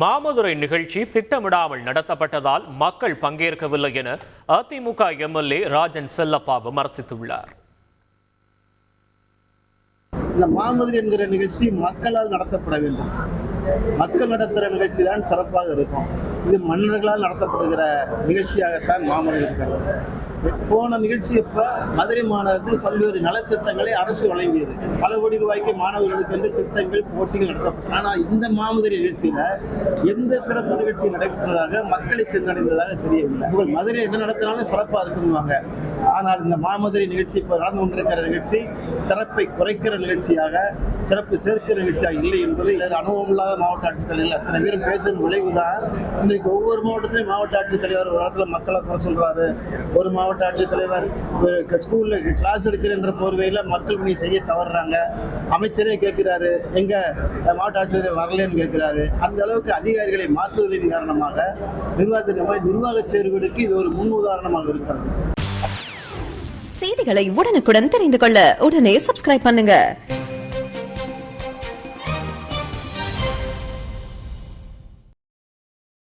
மாமதுரை நிகழ்ச்சி திட்டமிடாமல் நடத்தப்பட்டதால் மக்கள் பங்கேற்கவில்லை என அதிமுக எம்எல்ஏ ராஜன் செல்லப்பா விமர்சித்துள்ளார். இந்த மாமதுரை என்கிற நிகழ்ச்சி மக்களால் நடத்தப்பட வேண்டும். மக்கள் நடத்துகிற நிகழ்ச்சி தான் சிறப்பாக இருக்கும். இது மன்னர்களால் நடத்தப்படுகிற நிகழ்ச்சியாகத்தான் மாமதுரை இருக்கிறது. போன நிகழ்ச்சி அப்ப மதுரை மாநகரத்தில் பல்வேறு நலத்திட்டங்களை அரசு வழங்கியது. பல கோடி ரூபாய்க்கு மாணவர்களுக்கு என்று திட்டங்கள் போட்டிகள் நடத்தப்பட்டன. ஆனால் இந்த மாமதுரை நிகழ்ச்சியில எந்த சிறப்பு நிகழ்ச்சி நடைபெற்றதாக மக்களை சென்றடைந்ததாக தெரியவில்லை. உங்கள் மதுரை என்ன நடத்தினாலும் சிறப்பாக இருக்குவாங்க. ஆனால் இந்த மாமதுரை நிகழ்ச்சி இப்போ நடந்து கொண்டிருக்கிற நிகழ்ச்சி சிறப்பை குறைக்கிற நிகழ்ச்சியாக, சிறப்பு சேர்க்கிற நிகழ்ச்சியாக இல்லை என்பது அனுபவம் இல்லாத மாவட்ட ஆட்சித்தலைவர் அத்தனை பேரும் பேசும் விளைவுதான். இன்றைக்கு ஒவ்வொரு மாவட்டத்திலையும் மாவட்ட ஆட்சித்தலைவர் ஒரு இடத்துல மக்களை குறை சொல்றாரு. ஒரு மாவட்ட ஆட்சித்தலைவர் ஸ்கூல்ல கிளாஸ் எடுக்கிற போர்வையில் மக்கள் பணி செய்ய தவறுறாங்க. அமைச்சரே கேட்கிறாரு, எங்க மாவட்ட ஆட்சித்தலைவர் வரலன்னு கேட்கிறாரு. அந்த அளவுக்கு அதிகாரிகளை மாற்றுவதன் காரணமாக நிர்வாக செயல்களுக்கு இது ஒரு முன் உதாரணமாக இருக்கிறது. செய்திகளை உடனுக்குடன் தெரிந்து கொள்ள உடனே சப்ஸ்கிரைப் பண்ணுங்க.